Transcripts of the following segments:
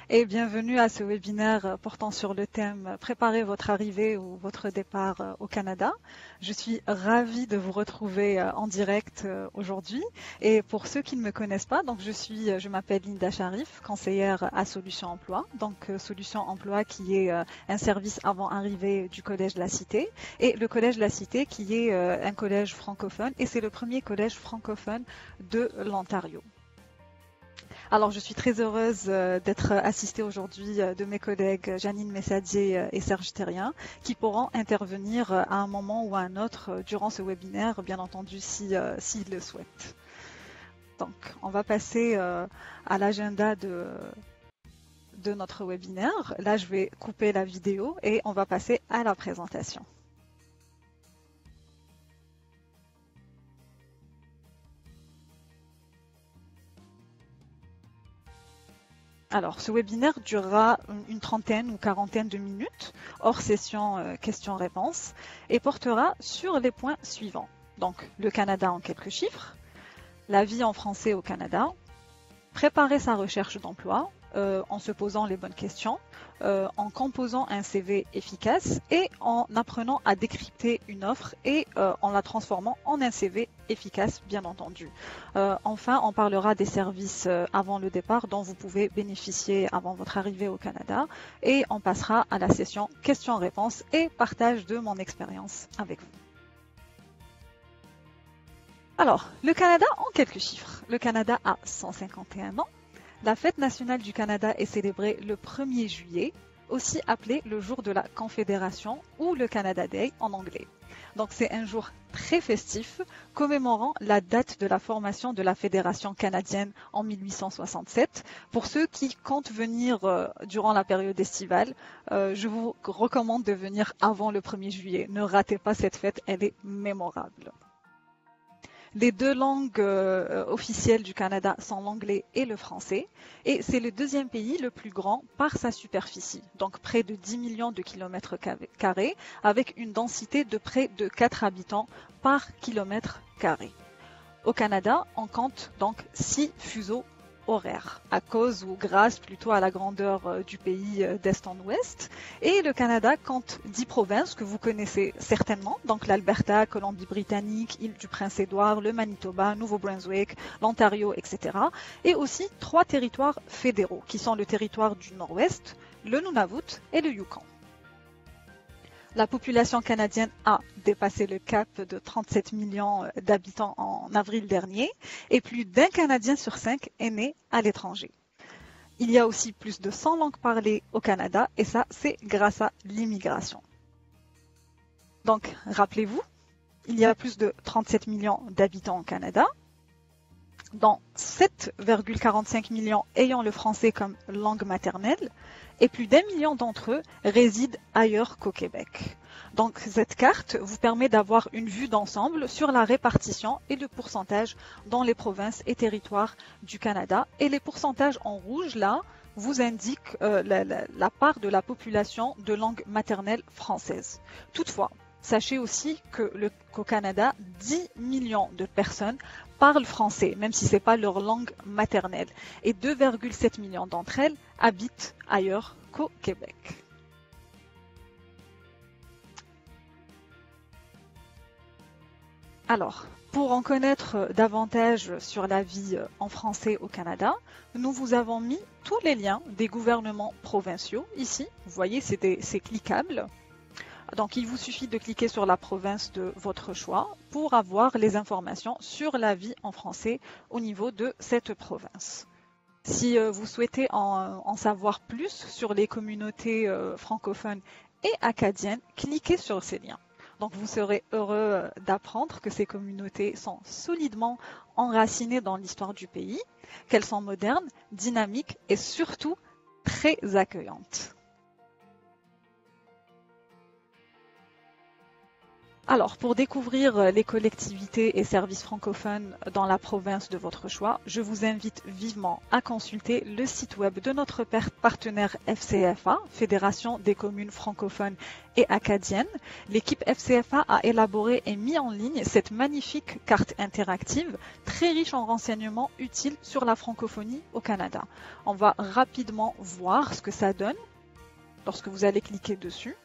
et bienvenue à ce webinaire portant sur le thème Préparez votre arrivée ou votre départ au Canada. Je suis ravie de vous retrouver en direct aujourd'hui. Et pour ceux qui ne me connaissent pas, donc je m'appelle Linda Sharif, conseillère à Solutions Emploi. Donc Solutions Emploi qui est un service avant arrivée du Collège de la Cité. Et le Collège de la Cité qui est un collège francophone et c'est le premier collège francophone de l'Ontario. Alors, je suis très heureuse d'être assistée aujourd'hui de mes collègues Janine Messadier et Serge Terrien qui pourront intervenir à un moment ou à un autre durant ce webinaire, bien entendu, s'ils le souhaitent. Donc, on va passer à l'agenda de notre webinaire. Là, je vais couper la vidéo et on va passer à la présentation. Alors, ce webinaire durera une trentaine ou quarantaine de minutes, hors session questions-réponses, et portera sur les points suivants. Donc, le Canada en quelques chiffres, la vie en français au Canada, préparer sa recherche d'emploi en se posant les bonnes questions, en composant un CV efficace et en apprenant à décrypter une offre et en la transformant en un CV efficace, bien entendu. Enfin, on parlera des services avant le départ dont vous pouvez bénéficier avant votre arrivée au Canada et on passera à la session questions-réponses et partage de mon expérience avec vous. Alors, le Canada en quelques chiffres. Le Canada a 151 ans. La fête nationale du Canada est célébrée le 1er juillet, aussi appelé le jour de la Confédération ou le Canada Day en anglais. Donc c'est un jour très festif commémorant la date de la formation de la Fédération canadienne en 1867. Pour ceux qui comptent venir durant la période estivale, je vous recommande de venir avant le 1er juillet. Ne ratez pas cette fête, elle est mémorable. Les deux langues officielles du Canada sont l'anglais et le français. Et c'est le deuxième pays le plus grand par sa superficie, donc près de 10 millions de kilomètres carrés, avec une densité de près de 4 habitants par kilomètre carré. Au Canada, on compte donc 6 fuseaux horaires, à cause ou grâce plutôt à la grandeur du pays d'est en ouest. Et le Canada compte 10 provinces que vous connaissez certainement, donc l'Alberta, Colombie-Britannique, Île-du-Prince-Édouard, le Manitoba, Nouveau-Brunswick, l'Ontario, etc. Et aussi 3 territoires fédéraux, qui sont le territoire du Nord-Ouest, le Nunavut et le Yukon. La population canadienne a dépassé le cap de 37 millions d'habitants en avril dernier et plus d'un Canadien sur 5 est né à l'étranger. Il y a aussi plus de 100 langues parlées au Canada et ça, c'est grâce à l'immigration. Donc, rappelez-vous, il y a plus de 37 millions d'habitants au Canada, dont 7,45 millions ayant le français comme langue maternelle, et plus d'1 million d'entre eux résident ailleurs qu'au Québec. Donc cette carte vous permet d'avoir une vue d'ensemble sur la répartition et le pourcentage dans les provinces et territoires du Canada. Et les pourcentages en rouge, là, vous indiquent la part de la population de langue maternelle française. Toutefois, sachez aussi qu'au Canada, 10 millions de personnes parlent français, même si ce n'est pas leur langue maternelle. Et 2,7 millions d'entre elles habitent ailleurs qu'au Québec. Alors, pour en connaître davantage sur la vie en français au Canada, nous vous avons mis tous les liens des gouvernements provinciaux ici. Vous voyez, c'est cliquable. Donc, il vous suffit de cliquer sur la province de votre choix pour avoir les informations sur la vie en français au niveau de cette province. Si vous souhaitez en savoir plus sur les communautés francophones et acadiennes, cliquez sur ces liens. Donc, vous serez heureux d'apprendre que ces communautés sont solidement enracinées dans l'histoire du pays, qu'elles sont modernes, dynamiques et surtout très accueillantes. Alors, pour découvrir les collectivités et services francophones dans la province de votre choix, je vous invite vivement à consulter le site web de notre partenaire FCFA, Fédération des communes francophones et acadiennes. L'équipe FCFA a élaboré et mis en ligne cette magnifique carte interactive, très riche en renseignements utiles sur la francophonie au Canada. On va rapidement voir ce que ça donne lorsque vous allez cliquer dessus.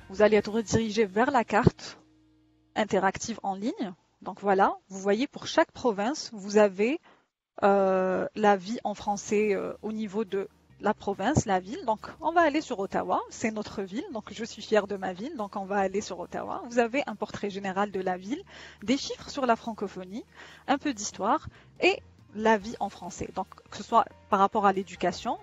Vous allez être redirigé vers la carte interactive en ligne. Donc voilà, vous voyez pour chaque province, vous avez la vie en français au niveau de la province, la ville. Donc on va aller sur Ottawa, c'est notre ville, donc je suis fière de ma ville, donc on va aller sur Ottawa. Vous avez un portrait général de la ville, des chiffres sur la francophonie, un peu d'histoire et la vie en français. Donc que ce soit par rapport à l'éducation,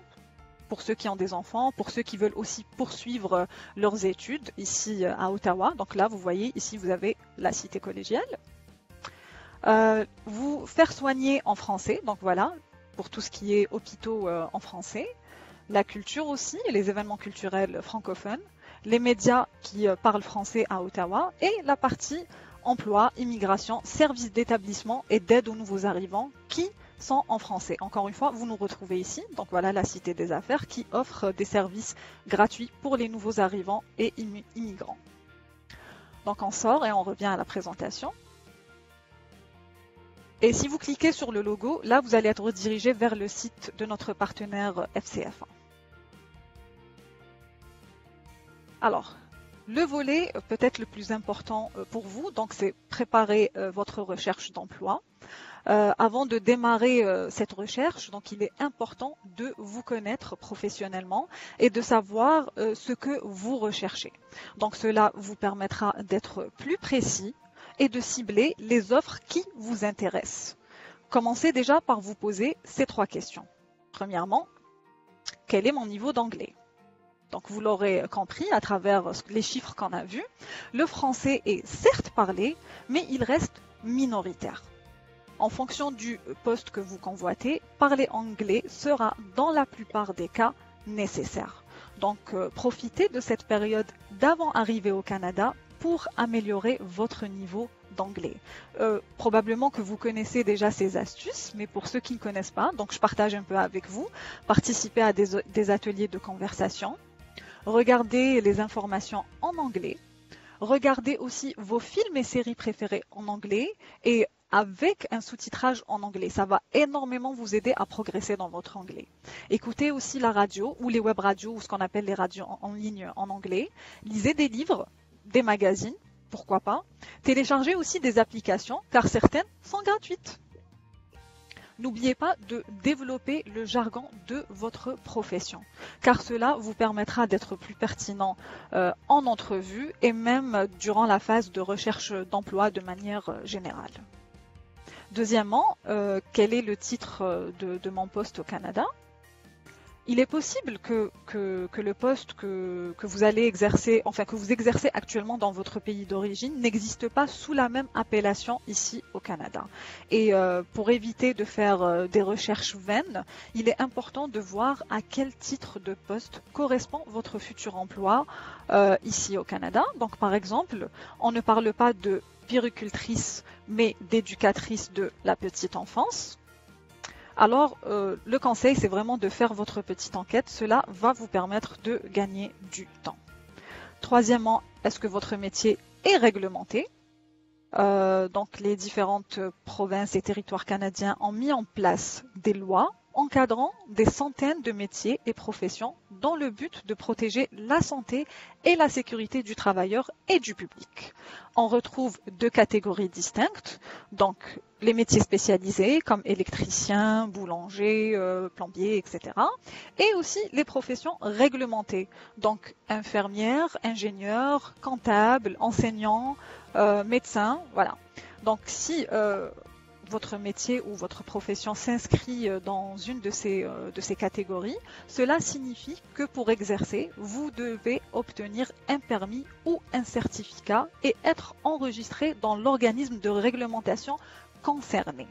pour ceux qui ont des enfants, pour ceux qui veulent aussi poursuivre leurs études ici à Ottawa. Donc là, vous voyez, ici, vous avez la cité collégiale. Vous faire soigner en français, donc voilà, pour tout ce qui est hôpitaux en français. La culture aussi, les événements culturels francophones. Les médias qui parlent français à Ottawa. Et la partie emploi, immigration, services d'établissement et d'aide aux nouveaux arrivants qui sont en français. Encore une fois, vous nous retrouvez ici. Donc voilà la Cité des Affaires qui offre des services gratuits pour les nouveaux arrivants et immigrants. Donc on sort et on revient à la présentation. Et si vous cliquez sur le logo, là vous allez être redirigé vers le site de notre partenaire FCFA. Alors, le volet peut-être le plus important pour vous, donc c'est préparer votre recherche d'emploi. Avant de démarrer cette recherche, donc il est important de vous connaître professionnellement et de savoir ce que vous recherchez. Donc cela vous permettra d'être plus précis et de cibler les offres qui vous intéressent. Commencez déjà par vous poser ces 3 questions. Premièrement, quel est mon niveau d'anglais ? Donc vous l'aurez compris à travers les chiffres qu'on a vus, le français est certes parlé, mais il reste minoritaire. En fonction du poste que vous convoitez, parler anglais sera dans la plupart des cas nécessaire. Donc profitez de cette période d'avant arrivée au Canada pour améliorer votre niveau d'anglais. Probablement que vous connaissez déjà ces astuces, mais pour ceux qui ne connaissent pas, donc je partage un peu avec vous, participez à des ateliers de conversation, regardez les informations en anglais, regardez aussi vos films et séries préférés en anglais et avec un sous-titrage en anglais. Ça va énormément vous aider à progresser dans votre anglais. Écoutez aussi la radio ou les web radios ou ce qu'on appelle les radios en ligne en anglais. Lisez des livres, des magazines, pourquoi pas. Téléchargez aussi des applications car certaines sont gratuites. N'oubliez pas de développer le jargon de votre profession, car cela vous permettra d'être plus pertinent en entrevue et même durant la phase de recherche d'emploi de manière générale. Deuxièmement, quel est le titre de mon poste au Canada ? Il est possible que le poste que vous allez exercer, enfin que vous exercez actuellement dans votre pays d'origine, n'existe pas sous la même appellation ici au Canada. Et pour éviter de faire des recherches vaines, il est important de voir à quel titre de poste correspond votre futur emploi ici au Canada. Donc par exemple, on ne parle pas de puéricultrice, mais d'éducatrice de la petite enfance. Alors, le conseil, c'est vraiment de faire votre petite enquête. Cela va vous permettre de gagner du temps. Troisièmement, est-ce que votre métier est réglementé ? Donc, les différentes provinces et territoires canadiens ont mis en place des lois encadrant des centaines de métiers et professions dans le but de protéger la santé et la sécurité du travailleur et du public. On retrouve 2 catégories distinctes, donc les métiers spécialisés comme électricien, boulanger, plombier, etc. Et aussi les professions réglementées, donc infirmière, ingénieur, comptable, enseignant, médecin, voilà. Donc si votre métier ou votre profession s'inscrit dans une de ces catégories, cela signifie que pour exercer, vous devez obtenir un permis ou un certificat et être enregistré dans l'organisme de réglementation concerné.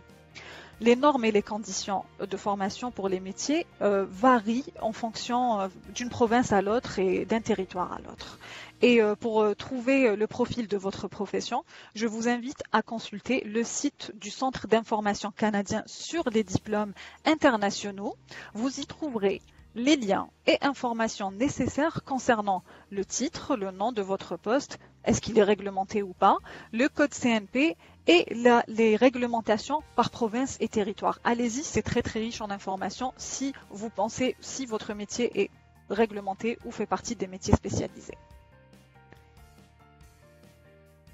les normes et les conditions de formation pour les métiers varient en fonction d'une province à l'autre et d'un territoire à l'autre. Et pour trouver le profil de votre profession, je vous invite à consulter le site du Centre d'information canadien sur les diplômes internationaux. Vous y trouverez les liens et informations nécessaires concernant le titre, le nom de votre poste, est-ce qu'il est réglementé ou pas, le code CNP et les réglementations par province et territoire. Allez-y, c'est très très riche en informations si vous pensez si votre métier est réglementé ou fait partie des métiers spécialisés.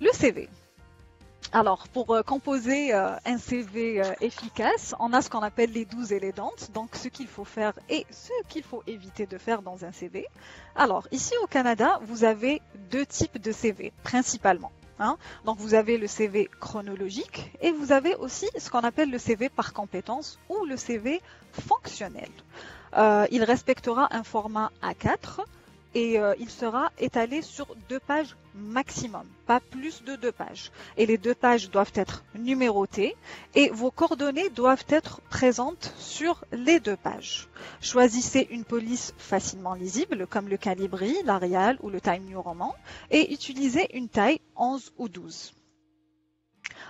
Le CV. Alors, pour composer un CV efficace, on a ce qu'on appelle les do's et les don'ts, donc ce qu'il faut faire et ce qu'il faut éviter de faire dans un CV. Alors, ici au Canada, vous avez deux types de CV, principalement. Donc, vous avez le CV chronologique et vous avez aussi ce qu'on appelle le CV par compétence ou le CV fonctionnel. Il respectera un format A4 et il sera étalé sur 2 pages maximum, pas plus de 2 pages. Et les 2 pages doivent être numérotées et vos coordonnées doivent être présentes sur les 2 pages. Choisissez une police facilement lisible comme le Calibri, l'Arial ou le Time New Roman et utilisez une taille 11 ou 12.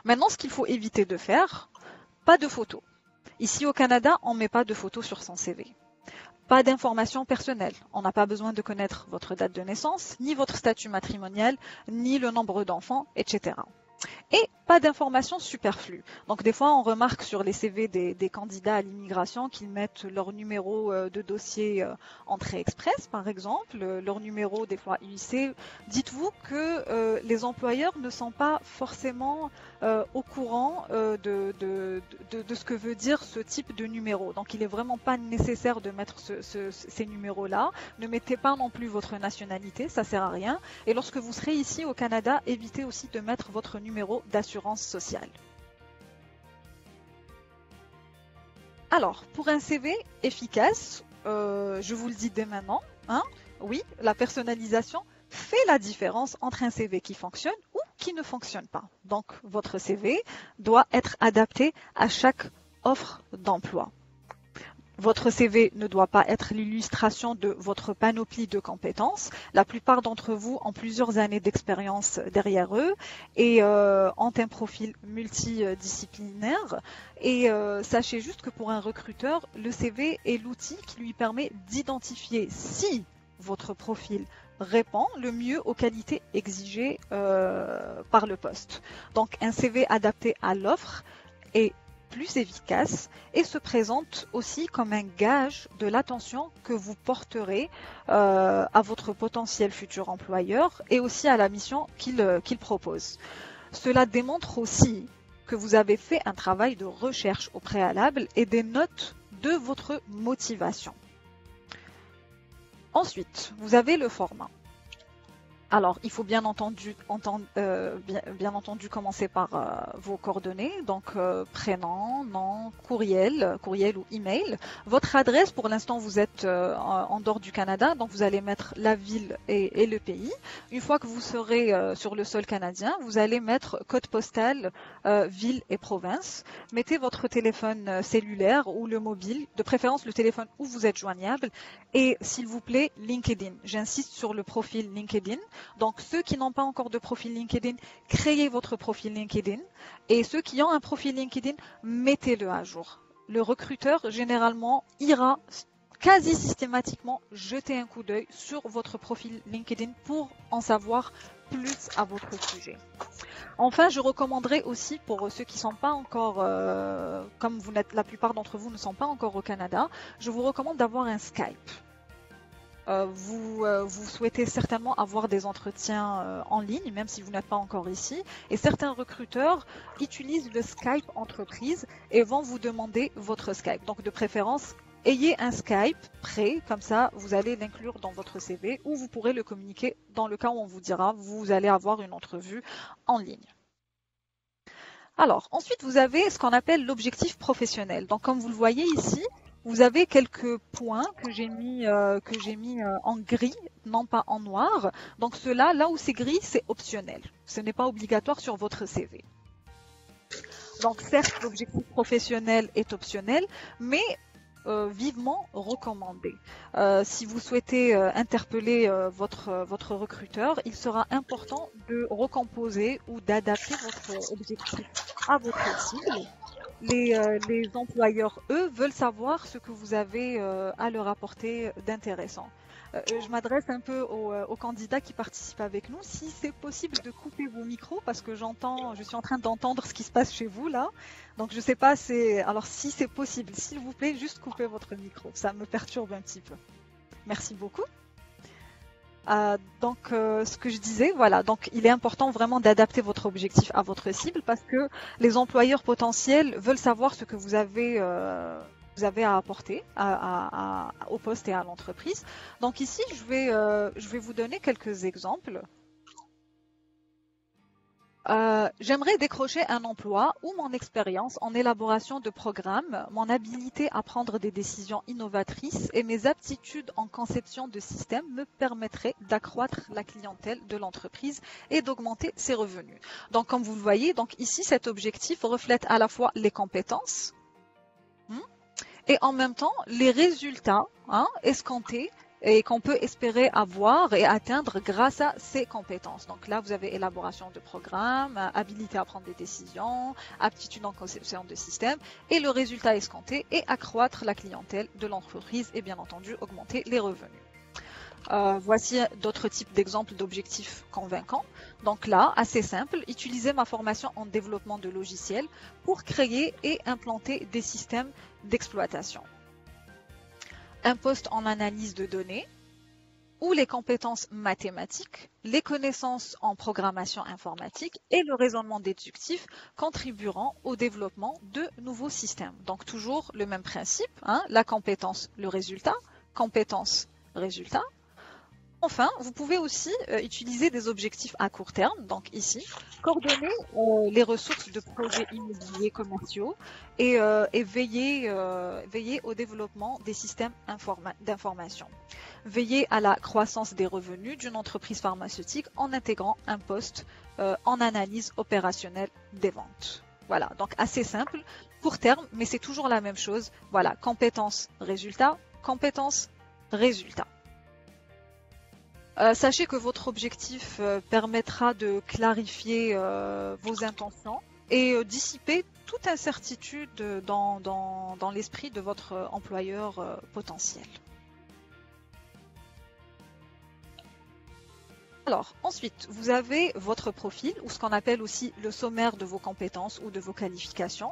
Maintenant, ce qu'il faut éviter de faire, pas de photos. Ici au Canada, on ne met pas de photos sur son CV. Pas d'informations personnelles. On n'a pas besoin de connaître votre date de naissance, ni votre statut matrimonial, ni le nombre d'enfants, etc. Et pas d'informations superflues. Donc des fois, on remarque sur les CV des candidats à l'immigration qu'ils mettent leur numéro de dossier entrée express, par exemple, leur numéro des fois UIC. Dites-vous que les employeurs ne sont pas forcément au courant de ce que veut dire ce type de numéro. Donc il n'est vraiment pas nécessaire de mettre ces numéros-là. Ne mettez pas non plus votre nationalité, ça ne sert à rien. Et lorsque vous serez ici au Canada, évitez aussi de mettre votre numéro d'assurance sociale. Alors, pour un CV efficace, je vous le dis dès maintenant, oui, la personnalisation fait la différence entre un CV qui fonctionne ou qui ne fonctionne pas. Donc, votre CV doit être adapté à chaque offre d'emploi. Votre CV ne doit pas être l'illustration de votre panoplie de compétences. La plupart d'entre vous ont plusieurs années d'expérience derrière eux et ont un profil multidisciplinaire. Et sachez juste que pour un recruteur, le CV est l'outil qui lui permet d'identifier si votre profil répond le mieux aux qualités exigées par le poste. Donc un CV adapté à l'offre est plus efficace et se présente aussi comme un gage de l'attention que vous porterez à votre potentiel futur employeur et aussi à la mission qu'il propose. Cela démontre aussi que vous avez fait un travail de recherche au préalable et des notes de votre motivation. Ensuite, vous avez le format. Alors, il faut bien entendu commencer par vos coordonnées, donc prénom, nom, courriel ou email. Votre adresse, pour l'instant, vous êtes en dehors du Canada, donc vous allez mettre la ville et le pays. Une fois que vous serez sur le sol canadien, vous allez mettre code postal, ville et province. Mettez votre téléphone cellulaire ou le mobile, de préférence le téléphone où vous êtes joignable, et s'il vous plaît, LinkedIn. J'insiste sur le profil LinkedIn. Donc, ceux qui n'ont pas encore de profil LinkedIn, créez votre profil LinkedIn. Et ceux qui ont un profil LinkedIn, mettez-le à jour. Le recruteur, généralement, ira quasi systématiquement jeter un coup d'œil sur votre profil LinkedIn pour en savoir plus à votre sujet. Enfin, je recommanderais aussi pour ceux qui ne sont pas encore, comme la plupart d'entre vous ne sont pas encore au Canada, je vous recommande d'avoir un Skype. Vous souhaitez certainement avoir des entretiens en ligne, même si vous n'êtes pas encore ici. Et certains recruteurs utilisent le Skype entreprise et vont vous demander votre Skype. Donc, de préférence, ayez un Skype prêt, comme ça, vous allez l'inclure dans votre CV ou vous pourrez le communiquer dans le cas où on vous dira vous allez avoir une entrevue en ligne. Alors, ensuite, vous avez ce qu'on appelle l'objectif professionnel. Donc, comme vous le voyez ici, vous avez quelques points que j'ai mis en gris, non pas en noir. Donc cela, là où c'est gris, c'est optionnel. Ce n'est pas obligatoire sur votre CV. Donc certes, l'objectif professionnel est optionnel, mais vivement recommandé. Si vous souhaitez interpeller votre recruteur, il sera important de recomposer ou d'adapter votre objectif à votre cible. Les employeurs, eux, veulent savoir ce que vous avez à leur apporter d'intéressant. Je m'adresse un peu aux candidats qui participent avec nous. Si c'est possible de couper vos micros, parce que je suis en train d'entendre ce qui se passe chez vous là. Donc je sais pas, alors si c'est possible, s'il vous plaît, juste coupez votre micro. Ça me perturbe un petit peu. Merci beaucoup. Ce que je disais, voilà, donc il est important vraiment d'adapter votre objectif à votre cible parce que les employeurs potentiels veulent savoir ce que vous avez à apporter au poste et à l'entreprise. Donc ici, je vais vous donner quelques exemples. J'aimerais décrocher un emploi où mon expérience en élaboration de programmes, mon habilité à prendre des décisions innovatrices et mes aptitudes en conception de systèmes me permettraient d'accroître la clientèle de l'entreprise et d'augmenter ses revenus. Donc, comme vous le voyez, donc ici, cet objectif reflète à la fois les compétences et en même temps les résultats escomptés et qu'on peut espérer avoir et atteindre grâce à ces compétences. Donc là, vous avez élaboration de programme, habilité à prendre des décisions, aptitude en conception de système, et le résultat escompté est accroître la clientèle de l'entreprise et bien entendu augmenter les revenus. Voici d'autres types d'exemples d'objectifs convaincants. Donc là, assez simple, utiliser ma formation en développement de logiciels pour créer et implanter des systèmes d'exploitation. Un poste en analyse de données ou les compétences mathématiques, les connaissances en programmation informatique et le raisonnement déductif contribueront au développement de nouveaux systèmes. Donc toujours le même principe, la compétence, le résultat, compétence, résultat. Enfin, vous pouvez aussi utiliser des objectifs à court terme, donc ici, coordonner les ressources de projets immobiliers commerciaux et veiller au développement des systèmes d'information. Veiller à la croissance des revenus d'une entreprise pharmaceutique en intégrant un poste en analyse opérationnelle des ventes. Voilà, donc assez simple, court terme, mais c'est toujours la même chose. Voilà, compétence, résultat, compétence, résultat. Sachez que votre objectif permettra de clarifier vos intentions et dissiper toute incertitude dans l'esprit de votre employeur potentiel. Alors, ensuite, vous avez votre profil, ou ce qu'on appelle aussi le sommaire de vos compétences ou de vos qualifications.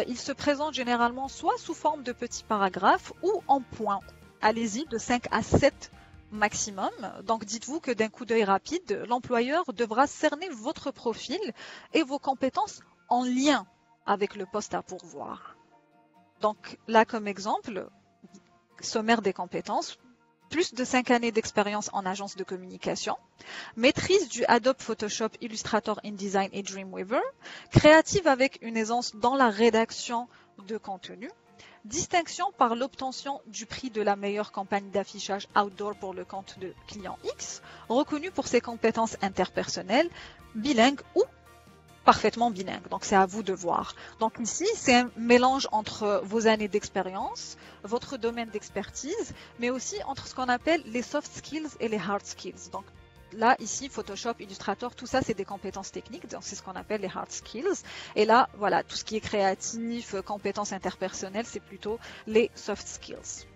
Il se présente généralement soit sous forme de petits paragraphes ou en points. Allez-y, de 5 à 7 maximum. Donc dites-vous que d'un coup d'œil rapide, l'employeur devra cerner votre profil et vos compétences en lien avec le poste à pourvoir. Donc là, comme exemple, sommaire des compétences, plus de 5 années d'expérience en agence de communication, maîtrise du Adobe Photoshop, Illustrator, InDesign et Dreamweaver, créative avec une aisance dans la rédaction de contenu, distinction par l'obtention du prix de la meilleure campagne d'affichage outdoor pour le compte de client X, reconnu pour ses compétences interpersonnelles, bilingue ou parfaitement bilingue. Donc c'est à vous de voir. Donc ici, c'est un mélange entre vos années d'expérience, votre domaine d'expertise, mais aussi entre ce qu'on appelle les soft skills et les hard skills. Donc là, ici, Photoshop, Illustrator, tout ça, c'est des compétences techniques, donc c'est ce qu'on appelle les hard skills. Et là, voilà, tout ce qui est créatif, compétences interpersonnelles, c'est plutôt les soft skills.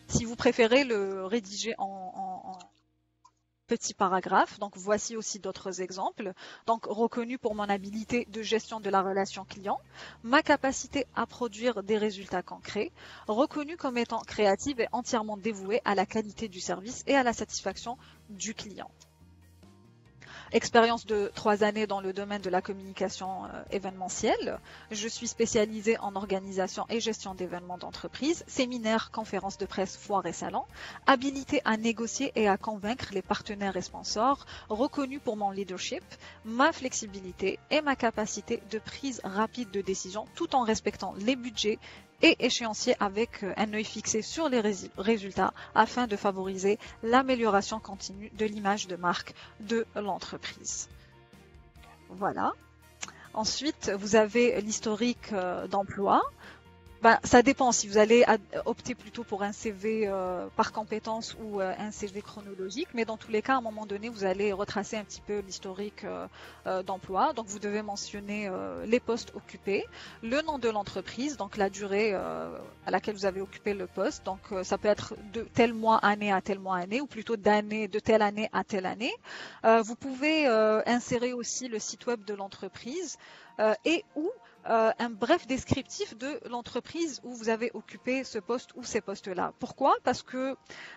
Si vous préférez le rédiger en petits paragraphes, donc voici aussi d'autres exemples. Donc, reconnu pour mon habilité de gestion de la relation client, ma capacité à produire des résultats concrets, reconnu comme étant créative et entièrement dévouée à la qualité du service et à la satisfaction du client. Expérience de 3 années dans le domaine de la communication événementielle. Je suis spécialisée en organisation et gestion d'événements d'entreprise, séminaires, conférences de presse, foires et salons. Habilité à négocier et à convaincre les partenaires et sponsors. Reconnue pour mon leadership, ma flexibilité et ma capacité de prise rapide de décision tout en respectant les budgets et échéancier avec un œil fixé sur les résultats afin de favoriser l'amélioration continue de l'image de marque de l'entreprise. Voilà. Ensuite, vous avez l'historique d'emploi. Ben, ça dépend si vous allez opter plutôt pour un CV par compétence ou un CV chronologique, mais dans tous les cas, à un moment donné, vous allez retracer un petit peu l'historique d'emploi. Donc, vous devez mentionner les postes occupés, le nom de l'entreprise, donc la durée à laquelle vous avez occupé le poste. Donc, ça peut être de tel mois année à tel mois année, ou plutôt de telle année à telle année. Vous pouvez insérer aussi le site web de l'entreprise et ou un bref descriptif de l'entreprise où vous avez occupé ce poste ou ces postes-là. Pourquoi? Parce que,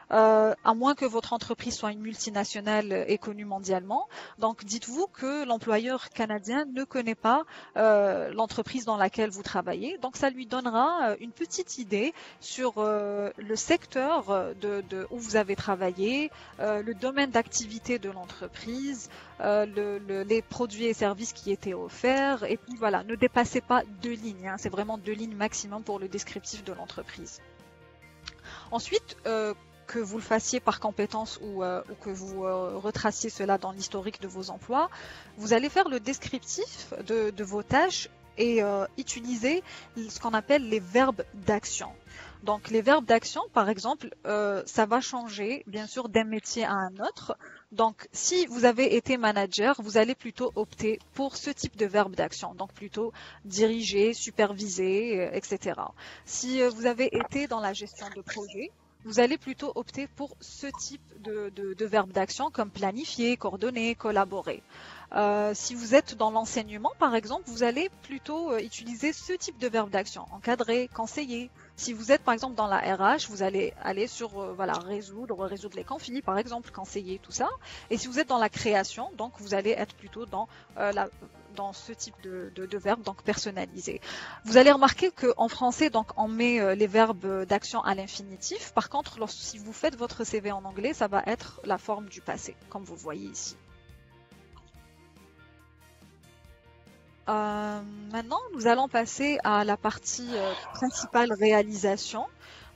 à moins que votre entreprise soit une multinationale et connue mondialement, donc dites-vous que l'employeur canadien ne connaît pas l'entreprise dans laquelle vous travaillez. Donc ça lui donnera une petite idée sur le secteur où vous avez travaillé, le domaine d'activité de l'entreprise, les produits et services qui étaient offerts, et puis voilà, ne dépassez pas 2 lignes, hein, c'est vraiment 2 lignes maximum pour le descriptif de l'entreprise. Ensuite, que vous le fassiez par compétence ou que vous retraciez cela dans l'historique de vos emplois, vous allez faire le descriptif de vos tâches et utiliser ce qu'on appelle les verbes d'action. Donc les verbes d'action, par exemple, ça va changer bien sûr d'un métier à un autre. Donc si vous avez été manager, vous allez plutôt opter pour ce type de verbe d'action, donc plutôt diriger, superviser, etc. Si vous avez été dans la gestion de projet, vous allez plutôt opter pour ce type de verbe d'action comme planifier, coordonner, collaborer. Si vous êtes dans l'enseignement, par exemple, vous allez plutôt utiliser ce type de verbe d'action, encadrer, conseiller. Si vous êtes par exemple dans la RH, vous allez aller sur voilà, résoudre les conflits, par exemple, conseiller, tout ça. Et si vous êtes dans la création, donc vous allez être plutôt dans ce type de verbe, donc personnalisé. Vous allez remarquer qu'en français, donc on met les verbes d'action à l'infinitif. Par contre, si vous faites votre CV en anglais, ça va être la forme du passé, comme vous voyez ici. Maintenant, nous allons passer à la partie principale réalisation.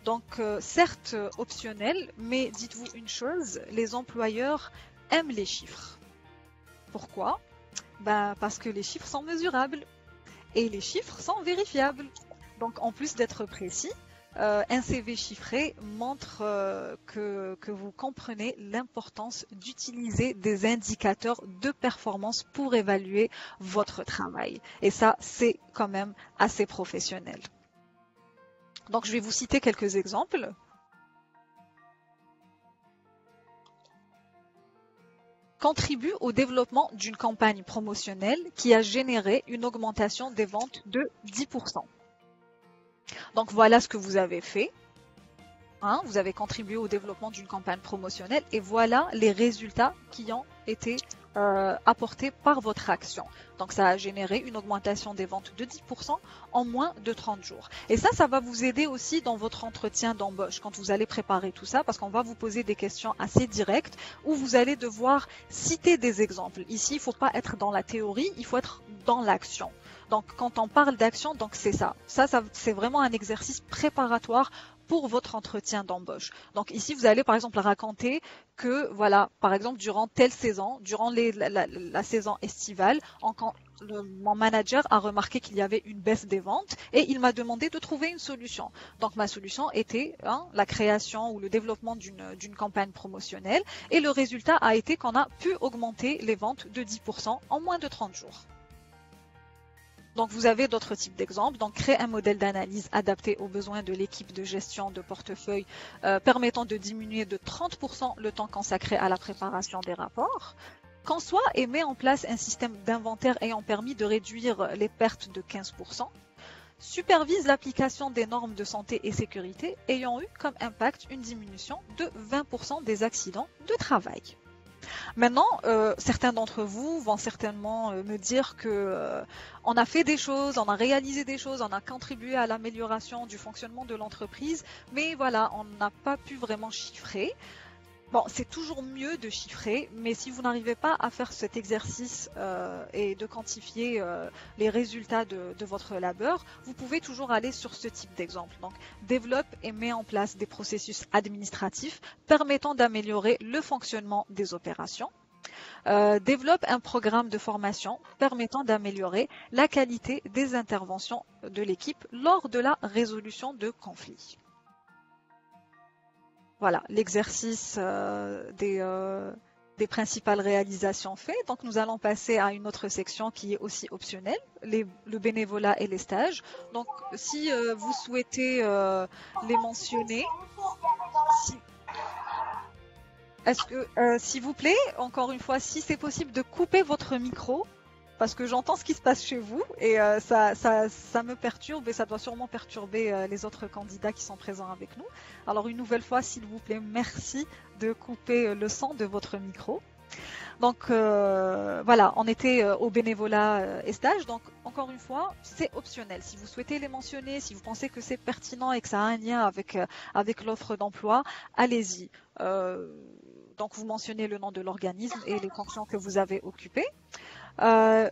Donc, certes optionnel, mais dites-vous une chose, les employeurs aiment les chiffres. Pourquoi? Ben, parce que les chiffres sont mesurables et les chiffres sont vérifiables. Donc, en plus d'être précis, un CV chiffré montre que vous comprenez l'importance d'utiliser des indicateurs de performance pour évaluer votre travail. Et ça, c'est quand même assez professionnel. Donc, je vais vous citer quelques exemples. Contribue au développement d'une campagne promotionnelle qui a généré une augmentation des ventes de 10%. Donc voilà ce que vous avez fait. Hein, vous avez contribué au développement d'une campagne promotionnelle et voilà les résultats qui ont été apportés par votre action. Donc ça a généré une augmentation des ventes de 10% en moins de 30 jours. Et ça va vous aider aussi dans votre entretien d'embauche quand vous allez préparer tout ça parce qu'on va vous poser des questions assez directes où vous allez devoir citer des exemples. Ici, il ne faut pas être dans la théorie, il faut être dans l'action. Donc quand on parle d'action, donc c'est ça. Ça c'est vraiment un exercice préparatoire pour votre entretien d'embauche. Donc ici, vous allez par exemple raconter que, voilà, par exemple, durant telle saison, durant la saison estivale, mon manager a remarqué qu'il y avait une baisse des ventes et il m'a demandé de trouver une solution. Donc ma solution était la création ou le développement d'une campagne promotionnelle et le résultat a été qu'on a pu augmenter les ventes de 10% en moins de 30 jours. Donc vous avez d'autres types d'exemples. Donc créer un modèle d'analyse adapté aux besoins de l'équipe de gestion de portefeuille permettant de diminuer de 30% le temps consacré à la préparation des rapports. Conçoit et met en place un système d'inventaire ayant permis de réduire les pertes de 15%. Supervise l'application des normes de santé et sécurité ayant eu comme impact une diminution de 20% des accidents de travail. Maintenant, certains d'entre vous vont certainement me dire que on a fait des choses, on a réalisé des choses, on a contribué à l'amélioration du fonctionnement de l'entreprise, mais voilà, on n'a pas pu vraiment chiffrer. Bon, c'est toujours mieux de chiffrer, mais si vous n'arrivez pas à faire cet exercice et de quantifier les résultats de votre labeur, vous pouvez toujours aller sur ce type d'exemple. Donc, développe et met en place des processus administratifs permettant d'améliorer le fonctionnement des opérations. Développe un programme de formation permettant d'améliorer la qualité des interventions de l'équipe lors de la résolution de conflits. Voilà, l'exercice des principales réalisations faites. Donc, nous allons passer à une autre section qui est aussi optionnelle, le bénévolat et les stages. Donc, si vous souhaitez les mentionner, si, est-ce que, s'il vous plaît, encore une fois, si c'est possible de couper votre micro, parce que j'entends ce qui se passe chez vous et ça me perturbe et ça doit sûrement perturber les autres candidats qui sont présents avec nous. Alors une nouvelle fois, s'il vous plaît, merci de couper le son de votre micro. Donc voilà, on était au bénévolat et stage. Donc encore une fois, c'est optionnel. Si vous souhaitez les mentionner, si vous pensez que c'est pertinent et que ça a un lien avec l'offre d'emploi, allez-y. Donc vous mentionnez le nom de l'organisme et les fonctions que vous avez occupées.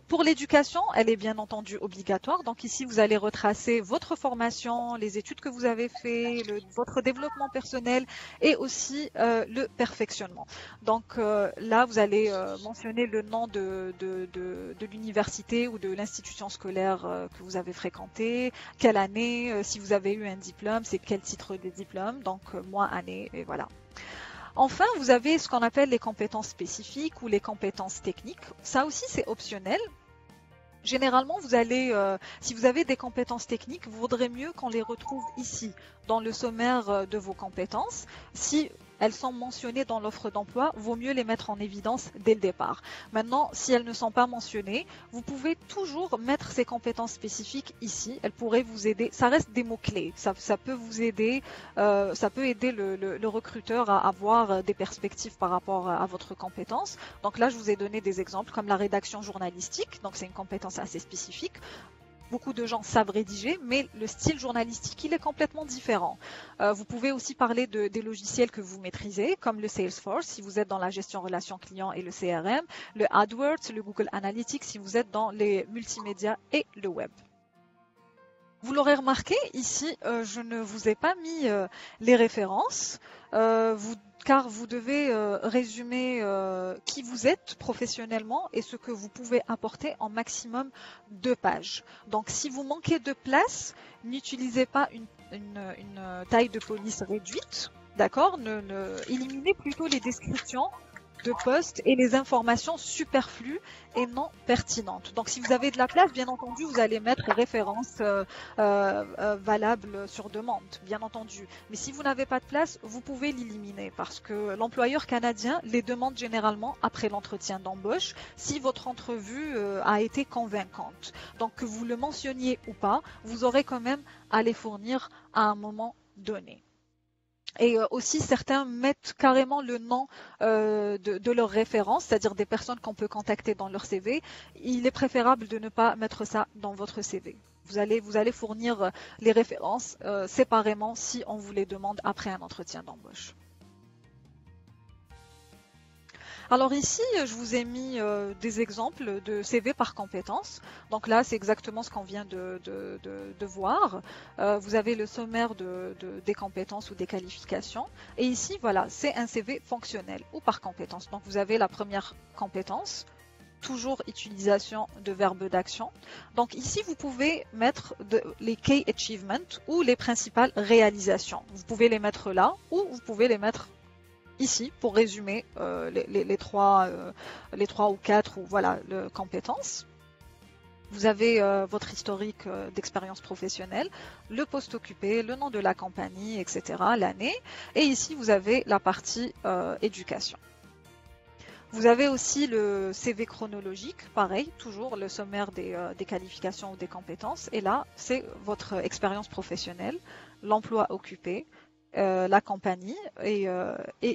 Pour l'éducation, elle est bien entendu obligatoire. Donc ici, vous allez retracer votre formation, les études que vous avez fait, votre développement personnel et aussi le perfectionnement. Donc là, vous allez mentionner le nom de l'université ou de l'institution scolaire que vous avez fréquenté, quelle année, si vous avez eu un diplôme, c'est quel titre de diplôme, donc mois, année, et voilà. Enfin, vous avez ce qu'on appelle les compétences spécifiques ou les compétences techniques. Ça aussi, c'est optionnel. Généralement, si vous avez des compétences techniques, vous vaudrait mieux qu'on les retrouve ici, dans le sommaire de vos compétences. Si elles sont mentionnées dans l'offre d'emploi, vaut mieux les mettre en évidence dès le départ. Maintenant, si elles ne sont pas mentionnées, vous pouvez toujours mettre ces compétences spécifiques ici. Elles pourraient vous aider. Ça reste des mots-clés. Ça peut vous aider. Ça peut aider le recruteur à avoir des perspectives par rapport à votre compétence. Donc là, je vous ai donné des exemples comme la rédaction journalistique. Donc c'est une compétence assez spécifique. Beaucoup de gens savent rédiger, mais le style journalistique, il est complètement différent. Vous pouvez aussi parler des logiciels que vous maîtrisez, comme le Salesforce, si vous êtes dans la gestion relations clients et le CRM, le AdWords, le Google Analytics, si vous êtes dans les multimédias et le web. Vous l'aurez remarqué, ici, je ne vous ai pas mis les références, car vous devez résumer qui vous êtes professionnellement et ce que vous pouvez apporter en maximum 2 pages. Donc, si vous manquez de place, n'utilisez pas une taille de police réduite, d'accord? Éliminez plutôt les descriptions de poste et les informations superflues et non pertinentes. Donc si vous avez de la place, bien entendu, vous allez mettre références valables sur demande, bien entendu. Mais si vous n'avez pas de place, vous pouvez l'éliminer parce que l'employeur canadien les demande généralement après l'entretien d'embauche si votre entrevue a été convaincante. Donc que vous le mentionniez ou pas, vous aurez quand même à les fournir à un moment donné. Et aussi, certains mettent carrément le nom de leur référence, c'est-à-dire des personnes qu'on peut contacter dans leur CV. Il est préférable de ne pas mettre ça dans votre CV. Vous allez fournir les références séparément si on vous les demande après un entretien d'embauche. Alors ici, je vous ai mis des exemples de CV par compétence. Donc là, c'est exactement ce qu'on vient de voir. Vous avez le sommaire des compétences ou des qualifications. Et ici, voilà, c'est un CV fonctionnel ou par compétence. Donc vous avez la première compétence, toujours utilisation de verbes d'action. Donc ici, vous pouvez mettre les Key Achievements ou les principales réalisations. Vous pouvez les mettre là ou vous pouvez les mettre ici pour résumer les 3 ou 4 ou voilà, compétences. Vous avez votre historique d'expérience professionnelle, le poste occupé, le nom de la compagnie, etc., l'année. Et ici, vous avez la partie éducation. Vous avez aussi le CV chronologique, pareil, toujours le sommaire des qualifications ou des compétences. Et là, c'est votre expérience professionnelle, l'emploi occupé, la compagnie et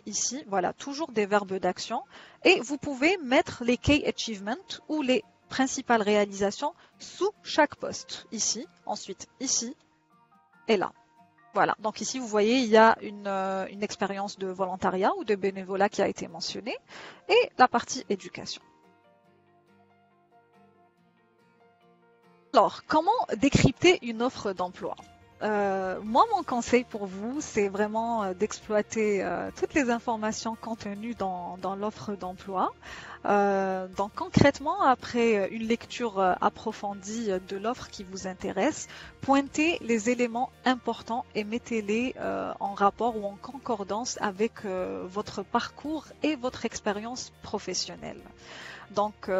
ici, voilà, toujours des verbes d'action. Et vous pouvez mettre les Key Achievements ou les principales réalisations sous chaque poste. Ici, ensuite ici et là. Voilà, donc ici vous voyez, il y a une expérience de volontariat ou de bénévolat qui a été mentionnée et la partie éducation. Alors, comment décrypter une offre d'emploi ? Moi, mon conseil pour vous, c'est vraiment d'exploiter toutes les informations contenues dans l'offre d'emploi. Donc concrètement, après une lecture approfondie de l'offre qui vous intéresse, pointez les éléments importants et mettez-les en rapport ou en concordance avec votre parcours et votre expérience professionnelle. Donc,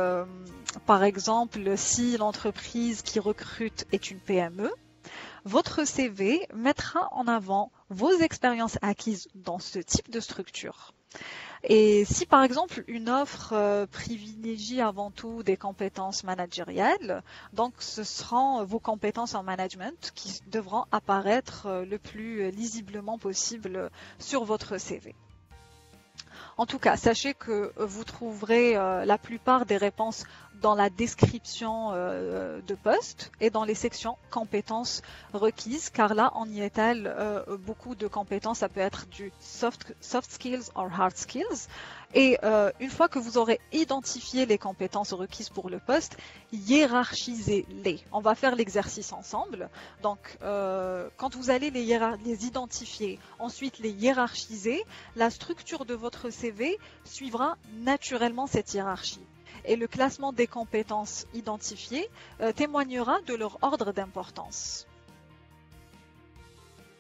par exemple, si l'entreprise qui recrute est une PME, votre CV mettra en avant vos expériences acquises dans ce type de structure. Et si par exemple une offre privilégie avant tout des compétences managériales, donc ce seront vos compétences en management qui devront apparaître le plus lisiblement possible sur votre CV. En tout cas, sachez que vous trouverez la plupart des réponses dans la description de poste et dans les sections compétences requises, car là, on y étale beaucoup de compétences. Ça peut être du soft skills or hard skills. Et une fois que vous aurez identifié les compétences requises pour le poste, hiérarchisez-les. On va faire l'exercice ensemble. Donc, quand vous allez les identifier, ensuite les hiérarchiser, la structure de votre CV suivra naturellement cette hiérarchie. Et le classement des compétences identifiées témoignera de leur ordre d'importance.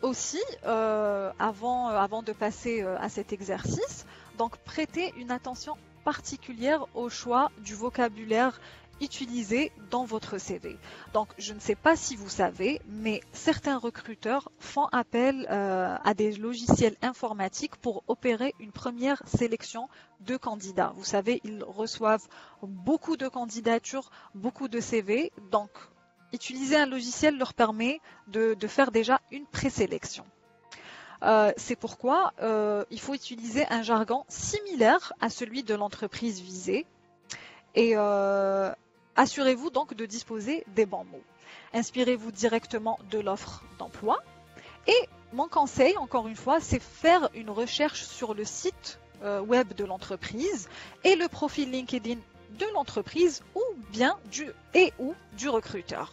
Aussi, avant de passer à cet exercice, donc prêtez une attention particulière au choix du vocabulaire utilisé dans votre CV. Donc, je ne sais pas si vous savez, mais certains recruteurs font appel à des logiciels informatiques pour opérer une première sélection de candidats. Vous savez, ils reçoivent beaucoup de candidatures, beaucoup de CV, donc utiliser un logiciel leur permet de faire déjà une présélection. C'est pourquoi il faut utiliser un jargon similaire à celui de l'entreprise visée et assurez-vous donc de disposer des bons mots. Inspirez-vous directement de l'offre d'emploi et mon conseil, encore une fois, c'est faire une recherche sur le site web de l'entreprise et le profil LinkedIn de l'entreprise ou bien du recruteur.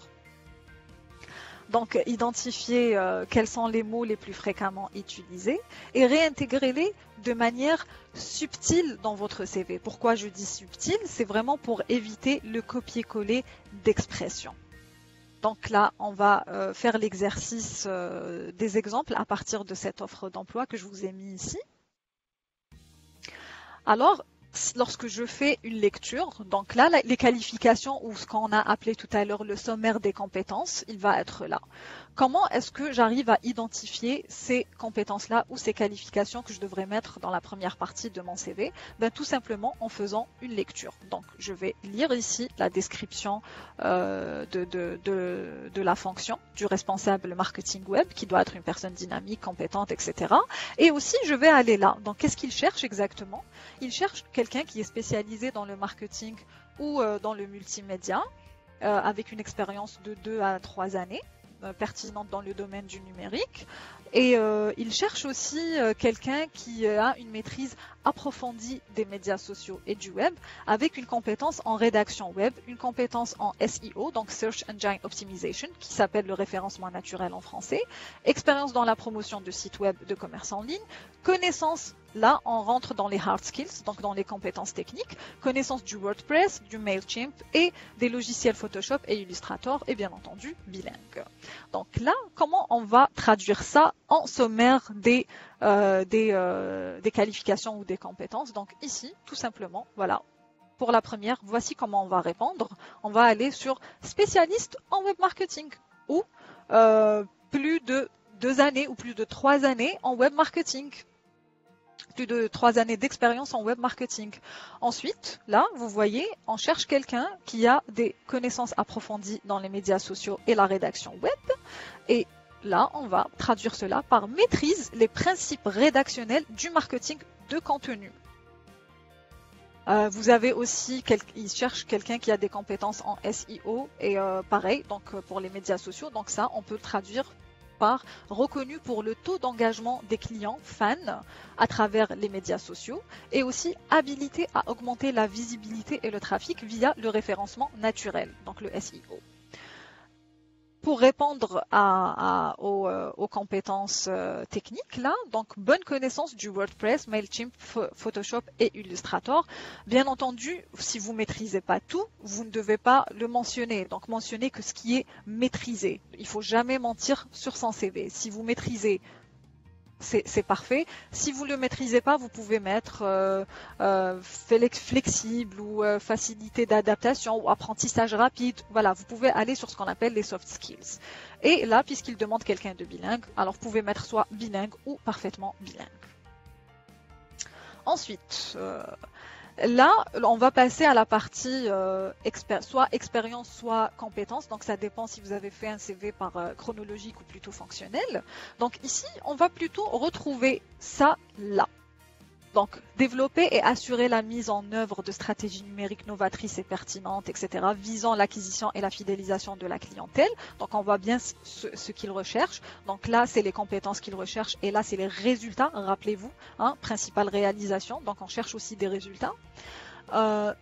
Donc, identifiez quels sont les mots les plus fréquemment utilisés et réintégrez-les de manière subtile dans votre CV. Pourquoi je dis subtile? C'est vraiment pour éviter le copier-coller d'expressions. Donc là, on va faire l'exercice des exemples à partir de cette offre d'emploi que je vous ai mis ici. Alors, lorsque je fais une lecture, donc là, les qualifications ou ce qu'on a appelé tout à l'heure le sommaire des compétences, il va être là. Comment est-ce que j'arrive à identifier ces compétences-là ou ces qualifications que je devrais mettre dans la première partie de mon CV? Tout simplement en faisant une lecture. Donc, je vais lire ici la description de la fonction du responsable marketing web, qui doit être une personne dynamique, compétente, etc. Et aussi, je vais aller là. Donc, qu'est-ce qu'il cherche exactement? Il cherche quelqu'un qui est spécialisé dans le marketing ou dans le multimédia, avec une expérience de 2 à 3 années, pertinente dans le domaine du numérique. Et il cherche aussi quelqu'un qui a une maîtrise approfondie des médias sociaux et du web, avec une compétence en rédaction web, une compétence en SEO, donc Search Engine Optimization, qui s'appelle le référencement naturel en français, expérience dans la promotion de sites web de commerce en ligne, connaissance. Là, on rentre dans les hard skills, donc dans les compétences techniques, connaissance du WordPress, du MailChimp et des logiciels Photoshop et Illustrator et bien entendu bilingue. Donc là, comment on va traduire ça en sommaire des qualifications ou des compétences? Donc ici, tout simplement, voilà. Pour la première, voici comment on va répondre. On va aller sur spécialiste en web marketing ou plus de 2 années ou plus de 3 années en web marketing. Plus de 3 années d'expérience en web marketing. Ensuite, là, vous voyez, on cherche quelqu'un qui a des connaissances approfondies dans les médias sociaux et la rédaction web. Et là, on va traduire cela par maîtrise les principes rédactionnels du marketing de contenu. Vous avez aussi, il cherche quelqu'un qui a des compétences en SEO et pareil, donc pour les médias sociaux. Donc ça, on peut le traduire par reconnu pour le taux d'engagement des clients fans à travers les médias sociaux et aussi habilité à augmenter la visibilité et le trafic via le référencement naturel, donc le SEO. pour répondre aux compétences techniques, là, donc bonne connaissance du WordPress, Mailchimp, Photoshop et Illustrator. Bien entendu, si vous maîtrisez pas tout, vous ne devez pas le mentionner. Donc mentionnez que ce qui est maîtrisé. Il faut jamais mentir sur son CV. Si vous maîtrisez, c'est parfait. Si vous ne le maîtrisez pas, vous pouvez mettre flexible ou facilité d'adaptation ou apprentissage rapide. Voilà, vous pouvez aller sur ce qu'on appelle les soft skills. Et là, puisqu'il demande quelqu'un de bilingue, alors vous pouvez mettre soit bilingue ou parfaitement bilingue. Ensuite, là, on va passer à la partie soit expérience, soit compétence. Donc, ça dépend si vous avez fait un CV par chronologique ou plutôt fonctionnel. Donc, ici, on va plutôt retrouver ça là. Donc, développer et assurer la mise en œuvre de stratégies numériques novatrices et pertinentes, etc., visant l'acquisition et la fidélisation de la clientèle. Donc, on voit bien ce qu'il recherche. Donc là, c'est les compétences qu'il recherche et là, c'est les résultats. Rappelez-vous, principale réalisation. Donc, on cherche aussi des résultats.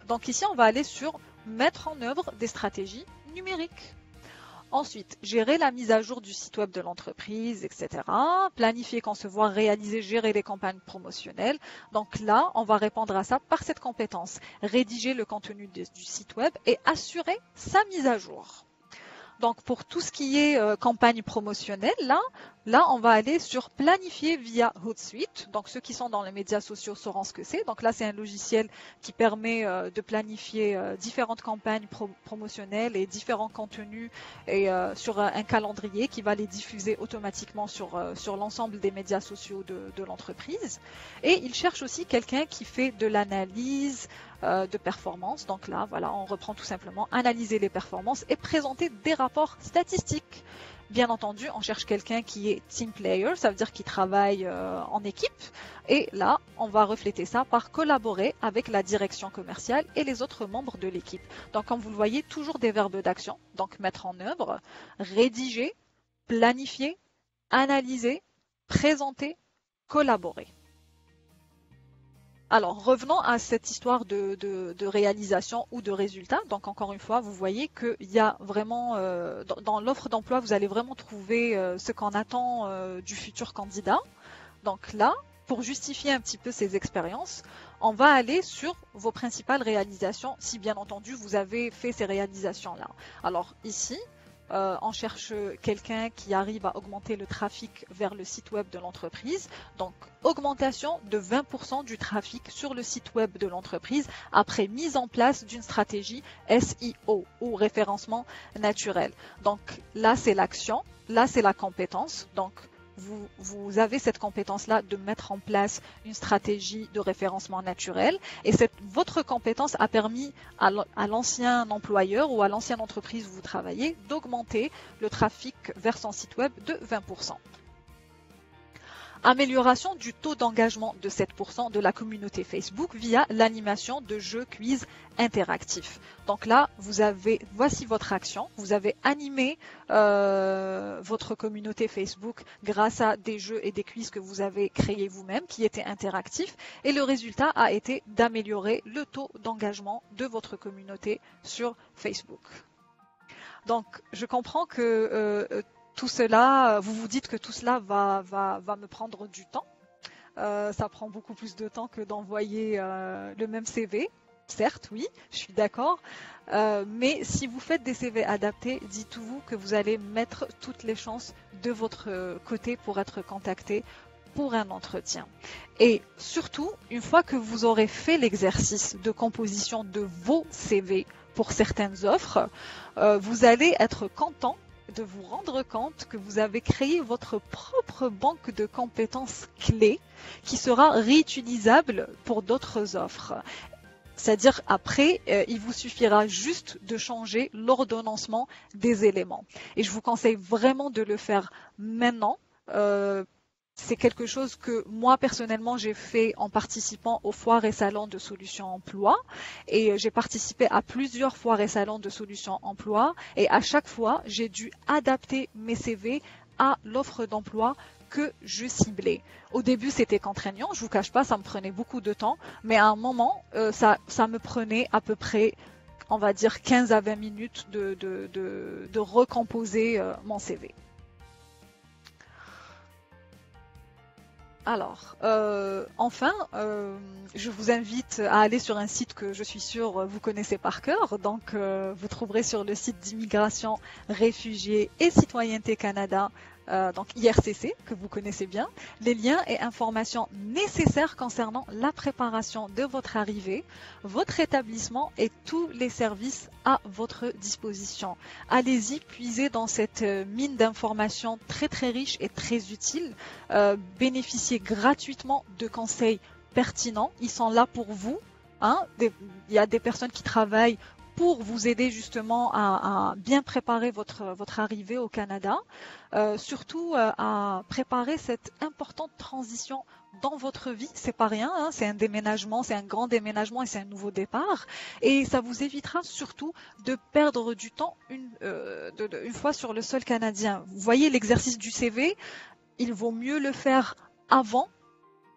Donc ici, on va aller sur mettre en œuvre des stratégies numériques. Ensuite, gérer la mise à jour du site web de l'entreprise, etc. Planifier, concevoir, réaliser, gérer les campagnes promotionnelles. Donc là, on va répondre à ça par cette compétence. Rédiger le contenu du site web et assurer sa mise à jour. Donc pour tout ce qui est campagne promotionnelle, là on va aller sur planifier via Hootsuite. Donc ceux qui sont dans les médias sociaux sauront ce que c'est. Donc là c'est un logiciel qui permet de planifier différentes campagnes promotionnelles et différents contenus et sur un calendrier qui va les diffuser automatiquement sur l'ensemble des médias sociaux de l'entreprise. Et il cherche aussi quelqu'un qui fait de l'analyse de performance. Donc là, voilà, on reprend tout simplement analyser les performances et présenter des rapports statistiques. Bien entendu, on cherche quelqu'un qui est team player, ça veut dire qu'il travaille en équipe. Et là, on va refléter ça par collaborer avec la direction commerciale et les autres membres de l'équipe. Donc, comme vous le voyez, toujours des verbes d'action. Donc, mettre en œuvre, rédiger, planifier, analyser, présenter, collaborer. Alors, revenons à cette histoire de réalisation ou de résultat. Donc, encore une fois, vous voyez qu'il y a vraiment, dans l'offre d'emploi, vous allez vraiment trouver ce qu'on attend du futur candidat. Donc là, pour justifier un petit peu ces expériences, on va aller sur vos principales réalisations, si bien entendu, vous avez fait ces réalisations-là. Alors ici, on cherche quelqu'un qui arrive à augmenter le trafic vers le site web de l'entreprise. Donc, augmentation de 20% du trafic sur le site web de l'entreprise après mise en place d'une stratégie SEO ou référencement naturel. Donc, là, c'est l'action, là, c'est la compétence. Donc, vous avez cette compétence-là de mettre en place une stratégie de référencement naturel et votre compétence a permis à l'ancien employeur ou à l'ancienne entreprise où vous travaillez d'augmenter le trafic vers son site web de 20%. Amélioration du taux d'engagement de 7% de la communauté Facebook via l'animation de jeux quiz interactifs. Donc là, voici votre action. Vous avez animé votre communauté Facebook grâce à des jeux et des quiz que vous avez créés vous-même qui étaient interactifs. Et le résultat a été d'améliorer le taux d'engagement de votre communauté sur Facebook. Donc, je comprends que tout cela, vous vous dites que tout cela va me prendre du temps. Ça prend beaucoup plus de temps que d'envoyer le même CV. Certes, oui, je suis d'accord. Mais si vous faites des CV adaptés, dites-vous que vous allez mettre toutes les chances de votre côté pour être contacté pour un entretien. Et surtout, une fois que vous aurez fait l'exercice de composition de vos CV pour certaines offres, vous allez être content de vous rendre compte que vous avez créé votre propre banque de compétences clés qui sera réutilisable pour d'autres offres. C'est-à-dire après, il vous suffira juste de changer l'ordonnancement des éléments. Et je vous conseille vraiment de le faire maintenant. C'est quelque chose que moi personnellement j'ai fait en participant aux foires et salons de solutions emploi et j'ai participé à plusieurs foires et salons de solutions emploi et à chaque fois j'ai dû adapter mes CV à l'offre d'emploi que je ciblais. Au début c'était contraignant, je vous cache pas, ça me prenait beaucoup de temps, mais à un moment ça me prenait à peu près on va dire 15 à 20 minutes de recomposer mon CV. Alors, enfin, je vous invite à aller sur un site que je suis sûre vous connaissez par cœur. Donc, vous trouverez sur le site d'Immigration, Réfugiés et Citoyenneté Canada, donc IRCC, que vous connaissez bien, les liens et informations nécessaires concernant la préparation de votre arrivée, votre établissement et tous les services à votre disposition. Allez-y, puisez dans cette mine d'informations très très riche et très utile. Bénéficiez gratuitement de conseils pertinents. Ils sont là pour vous. Hein. Il y a des personnes qui travaillent pour vous aider justement à bien préparer votre arrivée au Canada, surtout à préparer cette importante transition dans votre vie. C'est pas rien, hein, c'est un déménagement, c'est un grand déménagement et c'est un nouveau départ. Et ça vous évitera surtout de perdre du temps une fois sur le sol canadien. Vous voyez l'exercice du CV, il vaut mieux le faire avant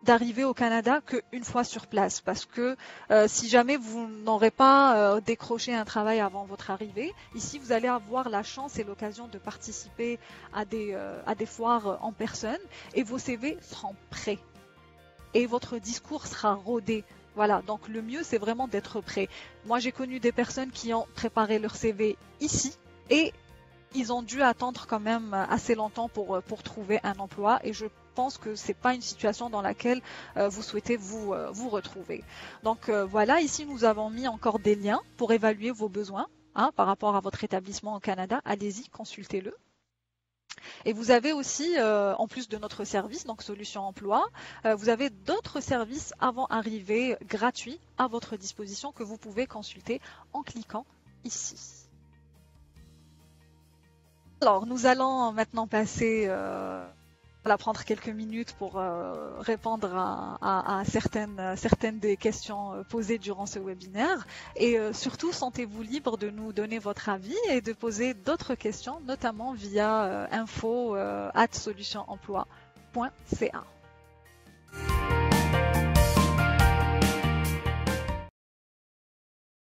d'arriver au Canada qu'une fois sur place, parce que si jamais vous n'aurez pas décroché un travail avant votre arrivée, ici vous allez avoir la chance et l'occasion de participer à des foires en personne et vos CV seront prêts et votre discours sera rodé. Voilà, donc le mieux c'est vraiment d'être prêt. Moi j'ai connu des personnes qui ont préparé leur CV ici et ils ont dû attendre quand même assez longtemps pour trouver un emploi et je pense que c'est pas une situation dans laquelle vous souhaitez vous retrouver. Donc voilà, ici nous avons mis encore des liens pour évaluer vos besoins par rapport à votre établissement au Canada. Allez-y, consultez-le. Et vous avez aussi, en plus de notre service, donc Solution Emploi, vous avez d'autres services avant arrivée gratuits à votre disposition que vous pouvez consulter en cliquant ici. Alors, nous allons maintenant passer prendre quelques minutes pour répondre à certaines des questions posées durant ce webinaire. Et surtout, sentez-vous libre de nous donner votre avis et de poser d'autres questions, notamment via info@solutionemploi.ca.